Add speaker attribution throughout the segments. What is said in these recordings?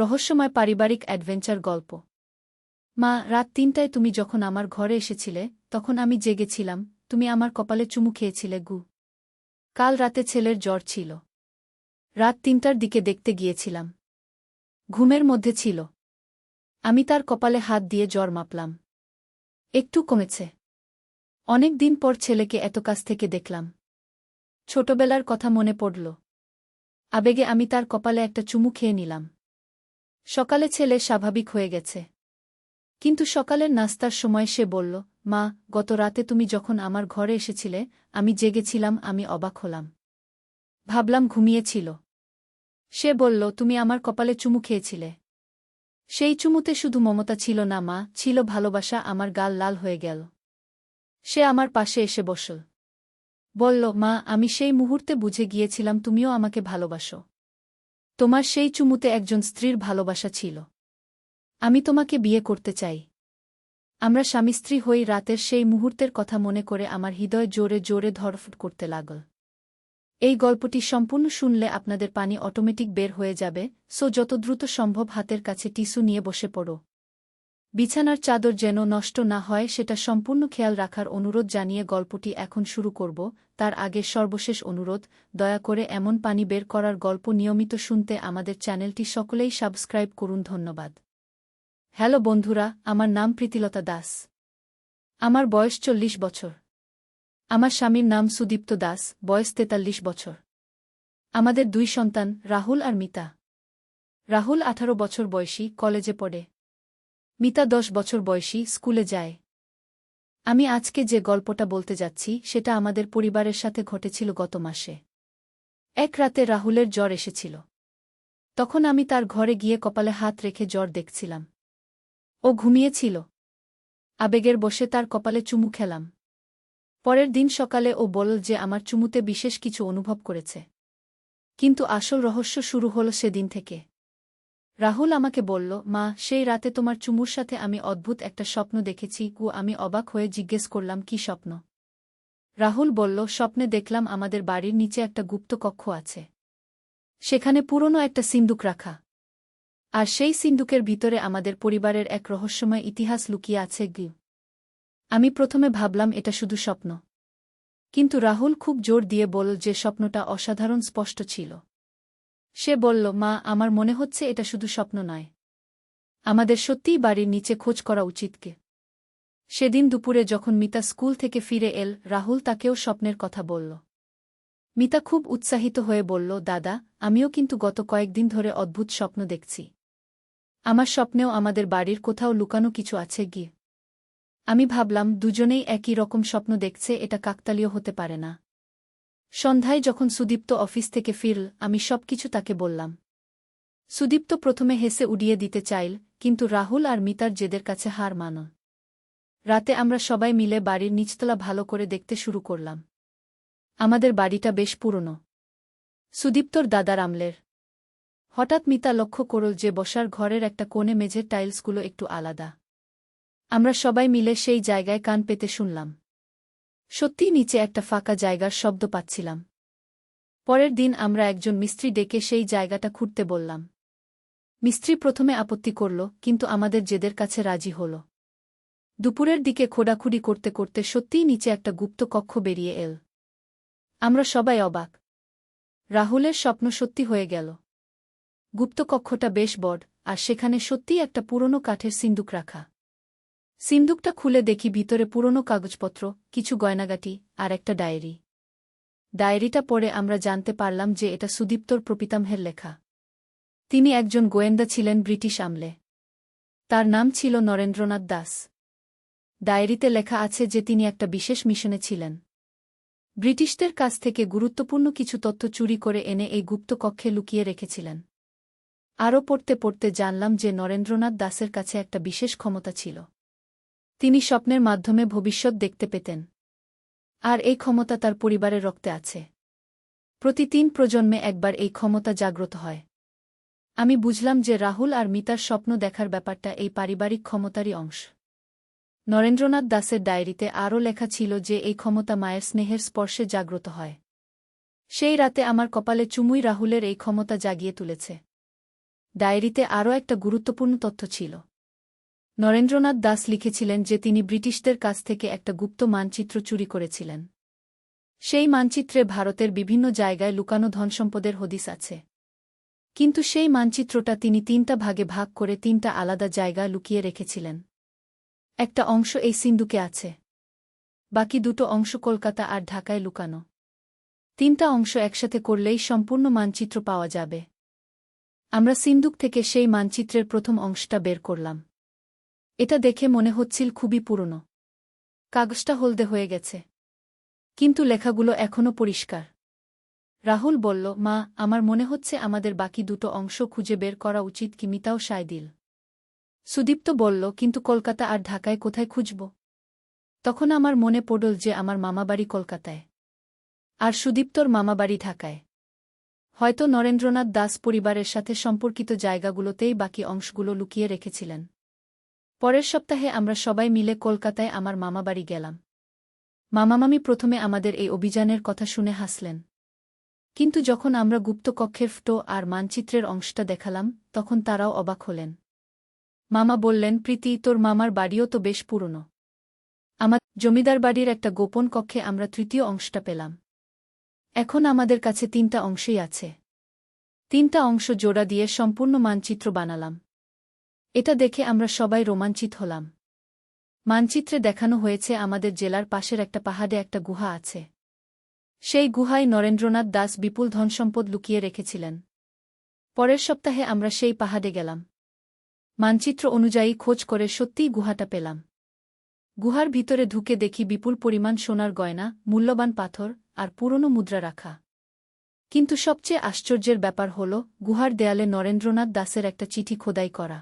Speaker 1: রহস্যময় পারিবারিক অ্যাডভেঞ্চার গল্প। মা, রাত ৩টায় তুমি যখন আমার ঘরে এসেছিলে তখন আমি জেগেছিলাম, তুমি আমার কপালে চুমু খেয়েছিলে গু। কাল রাতে ছেলের জ্বর ছিল। রাত ৩টার দিকে দেখতে গিয়েছিলাম। ঘুমের মধ্যে ছিল। আমি তার কপালে হাত দিয়ে জ্বর মাপলাম। একটু কমেছে। অনেক দিন পর ছেলেকে এত কাছ থেকে দেখলাম। ছোটবেলার কথা মনে পড়ল। আবেগে আমি তার কপালে একটা চুমু খেয়ে নিলাম। সকালে ছেলে স্বাভাবিক হয়ে গেছে। কিন্তু সকালের নাস্তার সময় সে বলল, মা, গত রাতে তুমি যখন আমার ঘরে এসেছিলে আমি জেগেছিলাম, আমি অবাক হলাম। ভাবলাম ঘুমিয়েছিল। সে বলল, তুমি আমার কপালে চুমু খেয়েছিলে। সেই চুমুতে শুধু মমতা ছিল না মা, ছিল ভালোবাসা। আমার গাল লাল হয়ে গেল। সে আমার পাশে এসে বসল। বলল, মা, আমি সেই মুহূর্তে বুঝে গিয়েছিলাম তুমিও আমাকে ভালোবাসো। তোমার সেই চুমুতে একজন স্ত্রীর ভালোবাসা ছিল। আমি তোমাকে বিয়ে করতে চাই। আমরা স্বামী স্ত্রী হই। রাতের সেই মুহূর্তের কথা মনে করে আমার হৃদয় জোরে জোরে ধড়ফড় করতে লাগল। এই গল্পটি সম্পূর্ণ শুনলে আপনাদের পানি অটোমেটিক বের হয়ে যাবে, সো যত দ্রুত সম্ভব হাতের কাছে টিস্যু নিয়ে বসে পড়ো। বিছানার চাদর যেন নষ্ট না হয় সেটা সম্পূর্ণ খেয়াল রাখার অনুরোধ জানিয়ে গল্পটি এখন শুরু করব। তার আগে সর্বশেষ অনুরোধ, দয়া করে এমন পানি বের করার গল্প নিয়মিত শুনতে আমাদের চ্যানেলটি সকলেই সাবস্ক্রাইব করুন। ধন্যবাদ। হ্যালো বন্ধুরা, আমার নাম প্রীতিলতা দাস। আমার বয়স ৪০ বছর। আমার স্বামীর নাম সুদীপ্ত দাস, বয়স ৪৩ বছর। আমাদের ২ সন্তান, রাহুল আর মিতা। রাহুল ১৮ বছর বয়সী, কলেজে পড়ে। মিতা ১০ বছর বয়সী, স্কুলে যায়। আমি আজকে যে গল্পটা বলতে যাচ্ছি সেটা আমাদের পরিবারের সাথে ঘটেছিল গত মাসে। এক রাতে রাহুলের জ্বর এসেছিল। তখন আমি তার ঘরে গিয়ে কপালে হাত রেখে জ্বর দেখছিলাম। ও ঘুমিয়েছিল। আবেগের বশে তার কপালে চুমু খেলাম। পরের দিন সকালে ও বলল যে আমার চুমুতে বিশেষ কিছু অনুভব করেছে। কিন্তু আসল রহস্য শুরু হল সেদিন থেকে। রাহুল আমাকে বলল, মা, সেই রাতে তোমার চুমুর সাথে আমি অদ্ভুত একটা স্বপ্ন দেখেছি। আমি অবাক হয়ে জিজ্ঞেস করলাম, কি স্বপ্ন? রাহুল বলল, স্বপ্নে দেখলাম আমাদের বাড়ির নিচে একটা গুপ্ত কক্ষ আছে। সেখানে পুরনো একটা সিন্দুক রাখা। আর সেই সিন্দুকের ভিতরে আমাদের পরিবারের এক রহস্যময় ইতিহাস লুকিয়ে আছে। আমি প্রথমে ভাবলাম এটা শুধু স্বপ্ন। কিন্তু রাহুল খুব জোর দিয়ে বলল যে স্বপ্নটা অসাধারণ স্পষ্ট ছিল। সে বলল, মা, আমার মনে হচ্ছে এটা শুধু স্বপ্ন নয়। আমাদের সত্যিই বাড়ির নিচে খোঁজ করা উচিত। সেদিন দুপুরে যখন মিতা স্কুল থেকে ফিরে এল, রাহুল তাকেও স্বপ্নের কথা বলল। মিতা খুব উৎসাহিত হয়ে বলল, দাদা, আমিও কিন্তু গত কয়েকদিন ধরে অদ্ভুত স্বপ্ন দেখছি। আমার স্বপ্নেও আমাদের বাড়ির কোথাও লুকানো কিছু আছে। আমি ভাবলাম দুজনেই একই রকম স্বপ্ন দেখছে, এটা কাকতালীয় হতে পারে না। সন্ধ্যায় যখন সুদীপ্ত অফিস থেকে ফিরল, আমি সবকিছু তাকে বললাম। সুদীপ্ত প্রথমে হেসে উড়িয়ে দিতে চাইল, কিন্তু রাহুল আর মিতার জেদের কাছে হার মানল। রাতে আমরা সবাই মিলে বাড়ির নিচতলা ভালো করে দেখতে শুরু করলাম। আমাদের বাড়িটা বেশ পুরনো। সুদীপ্তর দাদার আমলের। হঠাৎ মিতা লক্ষ্য করল যে বসার ঘরের একটা কোণে মেঝের টাইলসগুলো একটু আলাদা। আমরা সবাই মিলে সেই জায়গায় কান পেতে শুনলাম। সত্যিই নিচে একটা ফাঁকা জায়গার শব্দ পাচ্ছিলাম। পরের দিন আমরা একজন মিস্ত্রি ডেকে সেই জায়গাটা খুঁড়তে বললাম। মিস্ত্রি প্রথমে আপত্তি করল, কিন্তু আমাদের জেদের কাছে রাজি হল। দুপুরের দিকে খোঁড়াখুড়ি করতে করতে সত্যিই নিচে একটা গুপ্ত কক্ষ বেরিয়ে এল। আমরা সবাই অবাক। রাহুলের স্বপ্ন সত্যি হয়ে গেল। গুপ্ত কক্ষটা বেশ বড়, আর সেখানে সত্যিই একটা পুরনো কাঠের সিন্দুক রাখা। সিন্দুকটা খুলে দেখি ভিতরে পুরনো কাগজপত্র, কিছু গয়নাগাটি, আর একটা ডায়েরি। ডায়েরিটা পড়ে আমরা জানতে পারলাম যে এটা সুদীপ্তর প্রপিতামহের লেখা। তিনি একজন গোয়েন্দা ছিলেন ব্রিটিশ আমলে। তার নাম ছিল নরেন্দ্রনাথ দাস। ডায়েরিতে লেখা আছে যে তিনি একটা বিশেষ মিশনে ছিলেন। ব্রিটিশদের কাছ থেকে গুরুত্বপূর্ণ কিছু তথ্য চুরি করে এনে এই গুপ্ত কক্ষে লুকিয়ে রেখেছিলেন। আরও পড়তে পড়তে জানলাম যে নরেন্দ্রনাথ দাসের কাছে একটা বিশেষ ক্ষমতা ছিল। তিনি স্বপ্নের মাধ্যমে ভবিষ্যৎ দেখতে পেতেন। আর এই ক্ষমতা তার পরিবারের রক্তে আছে। প্রতি ৩ প্রজন্মে একবার এই ক্ষমতা জাগ্রত হয়। আমি বুঝলাম যে রাহুল আর মিতার স্বপ্ন দেখার ব্যাপারটা এই পারিবারিক ক্ষমতারই অংশ। নরেন্দ্রনাথ দাসের ডায়েরিতে আরও লেখা ছিল যে এই ক্ষমতা মায়ের স্নেহের স্পর্শে জাগ্রত হয়। সেই রাতে আমার কপালে চুমুই রাহুলের এই ক্ষমতা জাগিয়ে তুলেছে। ডায়েরিতে আরও একটা গুরুত্বপূর্ণ তথ্য ছিল। নরেন্দ্রনাথ দাস লিখেছিলেন যে তিনি ব্রিটিশদের কাছ থেকে একটা গুপ্ত মানচিত্র চুরি করেছিলেন। সেই মানচিত্রে ভারতের বিভিন্ন জায়গায় লুকানো ধনসম্পদের হদিস আছে। কিন্তু সেই মানচিত্রটা তিনি ৩টা ভাগে ভাগ করে ৩টা আলাদা জায়গা লুকিয়ে রেখেছিলেন। একটা অংশ এই সিন্ধুকে আছে, বাকি দুটো অংশ কলকাতা আর ঢাকায় লুকানো। ৩টা অংশ একসাথে করলেই সম্পূর্ণ মানচিত্র পাওয়া যাবে। আমরা সিন্ধুক থেকে সেই মানচিত্রের প্রথম অংশটা বের করলাম। এটা দেখে মনে হচ্ছিল খুবই পুরনো। কাগজটা হলদে হয়ে গেছে, কিন্তু লেখাগুলো এখনও পরিষ্কার। রাহুল বলল, মা, আমার মনে হচ্ছে আমাদের বাকি দুটো অংশ খুঁজে বের করা উচিত। কি মিতাও সায় দিল। সুদীপ্ত বলল, কিন্তু কলকাতা আর ঢাকায় কোথায় খুঁজব? তখন আমার মনে পড়ল যে আমার মামাবাড়ি কলকাতায়, আর সুদীপ্তর মামাবাড়ি ঢাকায়। হয়তো নরেন্দ্রনাথ দাস পরিবারের সাথে সম্পর্কিত জায়গাগুলোতেই বাকি অংশগুলো লুকিয়ে রেখেছিলেন। পরের সপ্তাহে আমরা সবাই মিলে কলকাতায় আমার মামাবাড়ি গেলাম। মামামামি প্রথমে আমাদের এই অভিযানের কথা শুনে হাসলেন, কিন্তু যখন আমরা গুপ্তকক্ষের ফটো আর মানচিত্রের অংশটা দেখালাম তখন তারাও অবাক হলেন। মামা বললেন, প্রীতি, তোর মামার বাড়িও তো বেশ পুরনো। আমার জমিদার বাড়ির একটা গোপন কক্ষে আমরা তৃতীয় অংশটা পেলাম। এখন আমাদের কাছে ৩টা অংশই আছে। ৩টা অংশ জোড়া দিয়ে সম্পূর্ণ মানচিত্র বানালাম। এটা দেখে আমরা সবাই রোমাঞ্চিত হলাম। মানচিত্রে দেখানো হয়েছে আমাদের জেলার পাশের একটা পাহাড়ে একটা গুহা আছে। সেই গুহায় নরেন্দ্রনাথ দাস বিপুল ধনসম্পদ লুকিয়ে রেখেছিলেন। পরের সপ্তাহে আমরা সেই পাহাড়ে গেলাম। মানচিত্র অনুযায়ী খোঁজ করে সত্যিই গুহাটা পেলাম। গুহার ভিতরে ঢুকে দেখি বিপুল পরিমাণ সোনার গয়না, মূল্যবান পাথর আর পুরনো মুদ্রা রাখা। কিন্তু সবচেয়ে আশ্চর্যের ব্যাপার হল, গুহার দেয়ালে নরেন্দ্রনাথ দাসের একটা চিঠি খোদাই করা।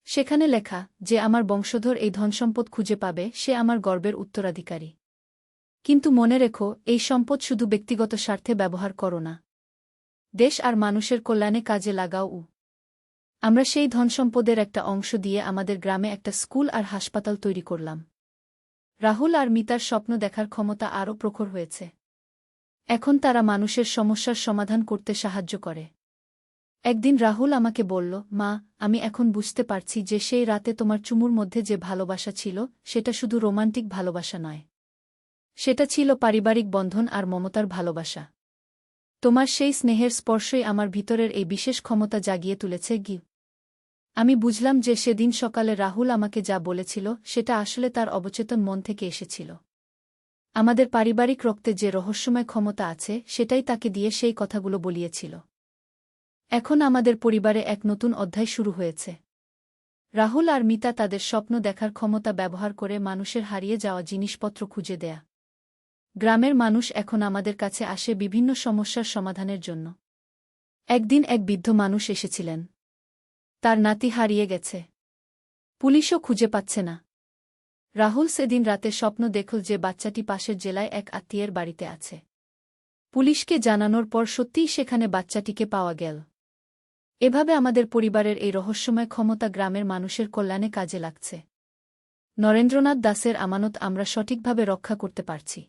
Speaker 1: সেখানে লেখা, যে আমার বংশধর এই ধনসম্পদ খুঁজে পাবে সে আমার গর্বের উত্তরাধিকারী। কিন্তু মনে রেখো, এই সম্পদ শুধু ব্যক্তিগত স্বার্থে ব্যবহার করো না। দেশ আর মানুষের কল্যাণে কাজে লাগাও। আমরা সেই ধনসম্পদের একটা অংশ দিয়ে আমাদের গ্রামে একটা স্কুল আর হাসপাতাল তৈরি করলাম। রাহুল আর মিতার স্বপ্ন দেখার ক্ষমতা আরও প্রখর হয়েছে। এখন তারা মানুষের সমস্যার সমাধান করতে সাহায্য করে। একদিন রাহুল আমাকে বলল, মা, আমি এখন বুঝতে পারছি যে সেই রাতে তোমার চুমুর মধ্যে যে ভালোবাসা ছিল সেটা শুধু রোমান্টিক ভালোবাসা নয়। সেটা ছিল পারিবারিক বন্ধন আর মমতার ভালোবাসা। তোমার সেই স্নেহের স্পর্শই আমার ভিতরের এই বিশেষ ক্ষমতা জাগিয়ে তুলেছে। আমি বুঝলাম যে সেদিন সকালে রাহুল আমাকে যা বলেছিল সেটা আসলে তার অবচেতন মন থেকে এসেছিল। আমাদের পারিবারিক রক্তে যে রহস্যময় ক্ষমতা আছে সেটাই তাকে দিয়ে সেই কথাগুলো বলিয়েছিল। এখন আমাদের পরিবারে এক নতুন অধ্যায় শুরু হয়েছে। রাহুল আর মিতা তাদের স্বপ্ন দেখার ক্ষমতা ব্যবহার করে মানুষের হারিয়ে যাওয়া জিনিসপত্র খুঁজে দেয়া। গ্রামের মানুষ এখন আমাদের কাছে আসে বিভিন্ন সমস্যার সমাধানের জন্য। একদিন এক বৃদ্ধ মানুষ এসেছিলেন। তার নাতি হারিয়ে গেছে। পুলিশও খুঁজে পাচ্ছে না। রাহুল সেদিন রাতে স্বপ্ন দেখল যে বাচ্চাটি পাশের জেলায় এক আত্মীয়ের বাড়িতে আছে। পুলিশকে জানানোর পর সত্যিই সেখানে বাচ্চাটিকে পাওয়া গেল। এভাবে আমাদের পরিবারের এই রহস্যময় ক্ষমতা গ্রামের মানুষের কল্যাণে কাজে লাগছে। নরেন্দ্রনাথ দাসের আমানত আমরা সঠিকভাবে রক্ষা করতে পারছি।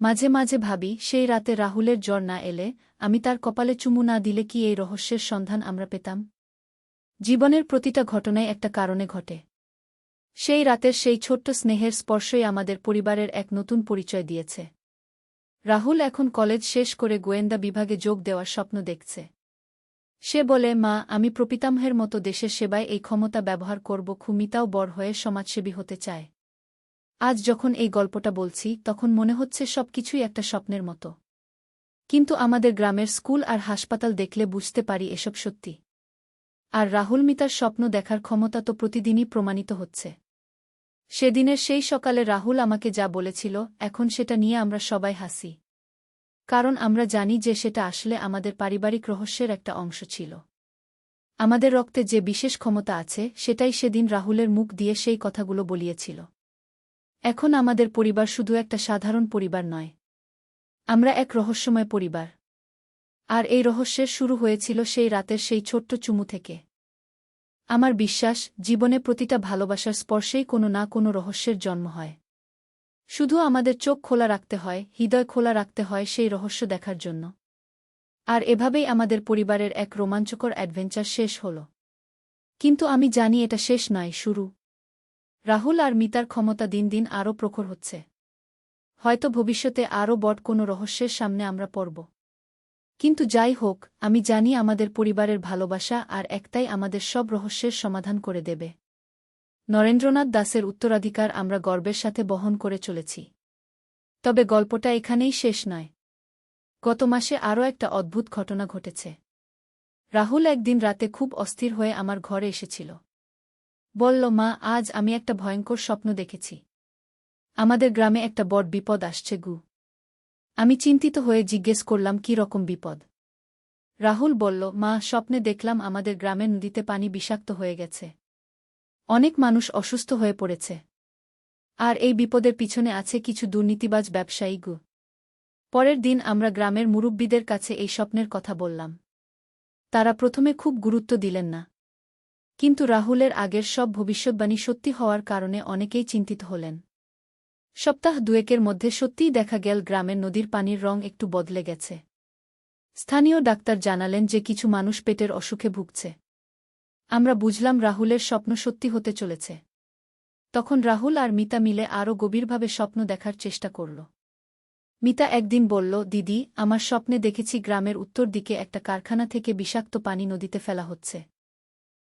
Speaker 1: মাঝে মাঝে ভাবি, সেই রাতে রাহুলের জ্বর না এলে, আমি তার কপালে চুমু না দিলে কি এই রহস্যের সন্ধান আমরা পেতাম? জীবনের প্রতিটা ঘটনাই একটা কারণে ঘটে। সেই রাতের সেই ছোট্ট স্নেহের স্পর্শই আমাদের পরিবারের এক নতুন পরিচয় দিয়েছে। রাহুল এখন কলেজ শেষ করে গোয়েন্দা বিভাগে যোগ দেওয়ার স্বপ্ন দেখছে। সে বলে, মা, আমি প্রপিতামহের মতো দেশের সেবায় এই ক্ষমতা ব্যবহার করব। মিতাও বড় হয়ে সমাজসেবী হতে চায়। আজ যখন এই গল্পটা বলছি তখন মনে হচ্ছে সবকিছুই একটা স্বপ্নের মতো। কিন্তু আমাদের গ্রামের স্কুল আর হাসপাতাল দেখলে বুঝতে পারি এসব সত্যি। আর রাহুল মিতার স্বপ্ন দেখার ক্ষমতা তো প্রতিদিনই প্রমাণিত হচ্ছে। সেদিনের সেই সকালে রাহুল আমাকে যা বলেছিল, এখন সেটা নিয়ে আমরা সবাই হাসি। কারণ আমরা জানি যে সেটা আসলে আমাদের পারিবারিক রহস্যের একটা অংশ ছিল। আমাদের রক্তে যে বিশেষ ক্ষমতা আছে সেটাই সেদিন রাহুলের মুখ দিয়ে সেই কথাগুলো বলিয়েছিল। এখন আমাদের পরিবার শুধু একটা সাধারণ পরিবার নয়। আমরা এক রহস্যময় পরিবার। আর এই রহস্যের শুরু হয়েছিল সেই রাতের সেই ছোট্ট চুমু থেকে। আমার বিশ্বাস, জীবনে প্রতিটা ভালোবাসার স্পর্শেই কোনো না কোনো রহস্যের জন্ম হয়। শুধু আমাদের চোখ খোলা রাখতে হয়, হৃদয় খোলা রাখতে হয় সেই রহস্য দেখার জন্য। আর এভাবেই আমাদের পরিবারের এক রোমাঞ্চকর অ্যাডভেঞ্চার শেষ হল। কিন্তু আমি জানি এটা শেষ নয়, শুরু। রাহুল আর মিতার ক্ষমতা দিন দিন আরও প্রখর হচ্ছে। হয়তো ভবিষ্যতে আরও বড় কোনো রহস্যের সামনে আমরা পড়ব। কিন্তু যাই হোক, আমি জানি আমাদের পরিবারের ভালোবাসা আর একটাই আমাদের সব রহস্যের সমাধান করে দেবে। নরেন্দ্রনাথ দাসের উত্তরাধিকার আমরা গর্বের সাথে বহন করে চলেছি। তবে গল্পটা এখানেই শেষ নয়। গত মাসে আরও একটা অদ্ভুত ঘটনা ঘটেছে। রাহুল একদিন রাতে খুব অস্থির হয়ে আমার ঘরে এসেছিল। বলল, মা, আজ আমি একটা ভয়ঙ্কর স্বপ্ন দেখেছি। আমাদের গ্রামে একটা বড় বিপদ আসছে গু। আমি চিন্তিত হয়ে জিজ্ঞেস করলাম, কী রকম বিপদ? রাহুল বলল, মা, স্বপ্নে দেখলাম আমাদের গ্রামের নদীতে পানি বিষাক্ত হয়ে গেছে। অনেক মানুষ অসুস্থ হয়ে পড়েছে। আর এই বিপদের পিছনে আছে কিছু দুর্নীতিবাজ ব্যবসায়ী গু। পরের দিন আমরা গ্রামের মুরব্বিদের কাছে এই স্বপ্নের কথা বললাম। তারা প্রথমে খুব গুরুত্ব দিলেন না। কিন্তু রাহুলের আগের সব ভবিষ্যদ্বাণী সত্যি হওয়ার কারণে অনেকেই চিন্তিত হলেন। সপ্তাহ দুয়েকের মধ্যে সত্যিই দেখা গেল গ্রামের নদীর পানির রং একটু বদলে গেছে। স্থানীয় ডাক্তার জানালেন যে কিছু মানুষ পেটের অসুখে ভুগছে। আমরা বুঝলাম রাহুলের স্বপ্ন সত্যি হতে চলেছে। তখন রাহুল আর মিতা মিলে আরও গভীরভাবে স্বপ্ন দেখার চেষ্টা করল। মিতা একদিন বলল, দিদি, আমার স্বপ্নে দেখেছি গ্রামের উত্তর দিকে একটা কারখানা থেকে বিষাক্ত পানি নদীতে ফেলা হচ্ছে।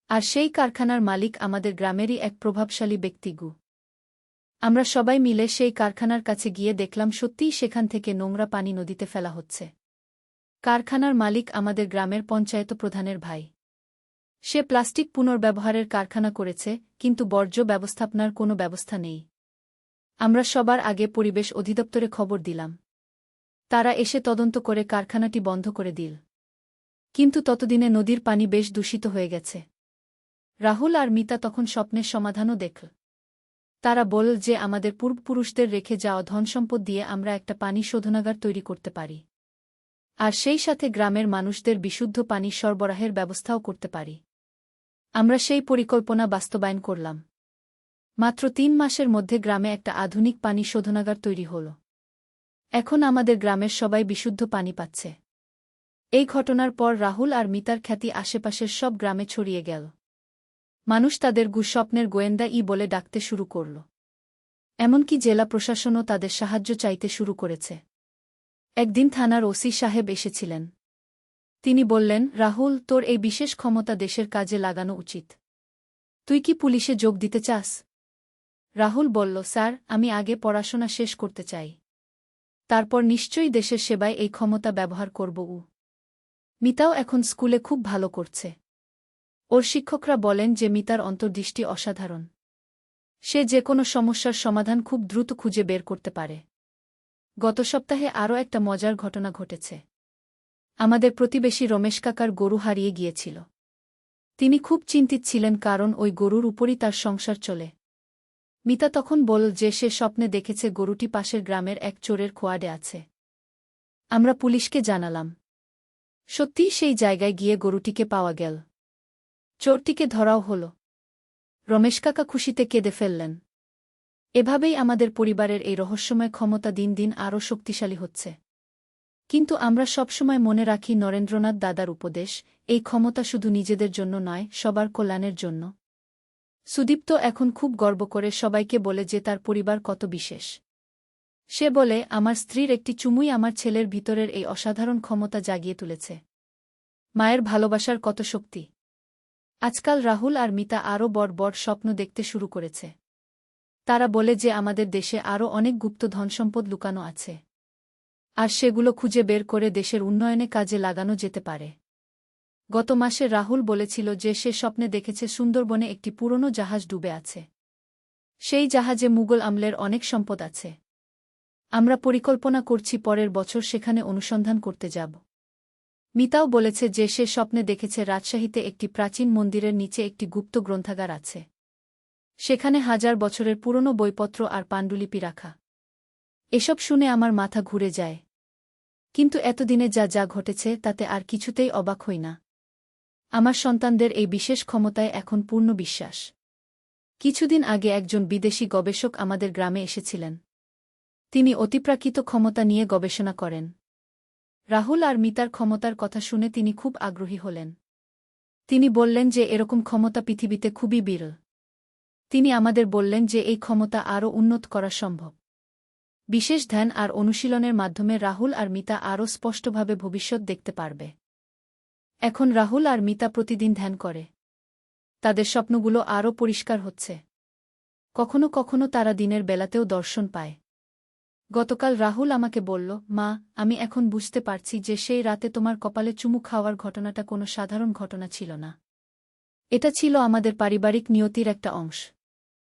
Speaker 1: আর সেই কারখানার মালিক আমাদের গ্রামেরই এক প্রভাবশালী ব্যক্তি গু। আমরা সবাই মিলে সেই কারখানার কাছে গিয়ে দেখলাম সত্যিই সেখান থেকে নোংরা পানি নদীতে ফেলা হচ্ছে। কারখানার মালিক আমাদের গ্রামের পঞ্চায়েত প্রধানের ভাই। সে প্লাস্টিক পুনর্ব্যবহারের কারখানা করেছে, কিন্তু বর্জ্য ব্যবস্থাপনার কোনো ব্যবস্থা নেই। আমরা সবার আগে পরিবেশ অধিদপ্তরে খবর দিলাম। তারা এসে তদন্ত করে কারখানাটি বন্ধ করে দিল। কিন্তু ততদিনে নদীর পানি বেশ দূষিত হয়ে গেছে। রাহুল আর মিতা তখন স্বপ্নের সমাধানও দেখল। তারা বলল যে আমাদের পূর্বপুরুষদের রেখে যাওয়া ধনসম্পদ দিয়ে আমরা একটা পানি শোধনাগার তৈরি করতে পারি। আর সেই সাথে গ্রামের মানুষদের বিশুদ্ধ পানি সরবরাহের ব্যবস্থাও করতে পারি। আমরা সেই পরিকল্পনা বাস্তবায়ন করলাম। মাত্র ৩ মাসের মধ্যে গ্রামে একটা আধুনিক পানি শোধনাগার তৈরি হল। এখন আমাদের গ্রামের সবাই বিশুদ্ধ পানি পাচ্ছে। এই ঘটনার পর রাহুল আর মিতার খ্যাতি আশেপাশের সব গ্রামে ছড়িয়ে গেল। মানুষ তাদের স্বপ্নের গোয়েন্দা বলে ডাকতে শুরু করল। এমনকি জেলা প্রশাসনও তাদের সাহায্য চাইতে শুরু করেছে। একদিন থানার ওসি সাহেব এসেছিলেন। তিনি বললেন, রাহুল, তোর এই বিশেষ ক্ষমতা দেশের কাজে লাগানো উচিত। তুই কি পুলিশে যোগ দিতে চাস? রাহুল বলল, স্যার, আমি আগে পড়াশোনা শেষ করতে চাই। তারপর নিশ্চয়ই দেশের সেবায় এই ক্ষমতা ব্যবহার করব। মিতাও এখন স্কুলে খুব ভালো করছে। ওর শিক্ষকরা বলেন যে মিতার অন্তর্দৃষ্টি অসাধারণ। সে যে কোনো সমস্যার সমাধান খুব দ্রুত খুঁজে বের করতে পারে। গত সপ্তাহে আরও একটা মজার ঘটনা ঘটেছে। আমাদের প্রতিবেশী রমেশ কাকার গরু হারিয়ে গিয়েছিল। তিনি খুব চিন্তিত ছিলেন, কারণ ওই গরুর উপরই তার সংসার চলে। মিতা তখন বলল যে সে স্বপ্নে দেখেছে গরুটি পাশের গ্রামের এক চোরের খোয়াডে আছে। আমরা পুলিশকে জানালাম। সত্যিই সেই জায়গায় গিয়ে গরুটিকে পাওয়া গেল। চোরটিকে ধরাও হল। রমেশ কাকা খুশিতে কেঁদে ফেললেন। এভাবেই আমাদের পরিবারের এই রহস্যময় ক্ষমতা দিন দিন আরও শক্তিশালী হচ্ছে। কিন্তু আমরা সবসময় মনে রাখি নরেন্দ্রনাথ দাদার উপদেশ, এই ক্ষমতা শুধু নিজেদের জন্য নয়, সবার কল্যাণের জন্য। সুদীপ্ত এখন খুব গর্ব করে সবাইকে বলে যে তার পরিবার কত বিশেষ। সে বলে, আমার স্ত্রীর একটি চুমুই আমার ছেলের ভিতরের এই অসাধারণ ক্ষমতা জাগিয়ে তুলেছে। মায়ের ভালোবাসার কত শক্তি! আজকাল রাহুল আর মিতা আরও বড় বড় স্বপ্ন দেখতে শুরু করেছে। তারা বলে যে আমাদের দেশে আরও অনেক গুপ্ত ধনসম্পদ লুকানো আছে। আর সেগুলো খুঁজে বের করে দেশের উন্নয়নে কাজে লাগানো যেতে পারে। গত মাসে রাহুল বলেছিল যে সে স্বপ্নে দেখেছে সুন্দরবনে একটি পুরনো জাহাজ ডুবে আছে। সেই জাহাজে মুঘল আমলের অনেক সম্পদ আছে। আমরা পরিকল্পনা করছি পরের বছর সেখানে অনুসন্ধান করতে যাব। মিতাও বলেছে যে সে স্বপ্নে দেখেছে রাজশাহীতে একটি প্রাচীন মন্দিরের নিচে একটি গুপ্ত গ্রন্থাগার আছে। সেখানে হাজার বছরের পুরনো বইপত্র আর পাণ্ডুলিপি রাখা। এসব শুনে আমার মাথা ঘুরে যায়। কিন্তু এতদিনে যা যা ঘটেছে তাতে আর কিছুতেই অবাক হই না। আমার সন্তানদের এই বিশেষ ক্ষমতায় এখন পূর্ণ বিশ্বাস। কিছুদিন আগে একজন বিদেশি গবেষক আমাদের গ্রামে এসেছিলেন। তিনি অতিপ্রাকৃত ক্ষমতা নিয়ে গবেষণা করেন। রাহুল আর মিতার ক্ষমতার কথা শুনে তিনি খুব আগ্রহী হলেন। তিনি বললেন যে এরকম ক্ষমতা পৃথিবীতে খুবই বিরল। তিনি আমাদের বললেন যে এই ক্ষমতা আরও উন্নত করা সম্ভব। বিশেষ ধ্যান আর অনুশীলনের মাধ্যমে রাহুল আর মিতা আরও স্পষ্টভাবে ভবিষ্যৎ দেখতে পারবে। এখন রাহুল আর মিতা প্রতিদিন ধ্যান করে। তাদের স্বপ্নগুলো আরও পরিষ্কার হচ্ছে। কখনো কখনো তারা দিনের বেলাতেও দর্শন পায়। গতকাল রাহুল আমাকে বলল, মা, আমি এখন বুঝতে পারছি যে সেই রাতে তোমার কপালে চুমু খাওয়ার ঘটনাটা কোনো সাধারণ ঘটনা ছিল না। এটা ছিল আমাদের পারিবারিক নিয়তির একটা অংশ।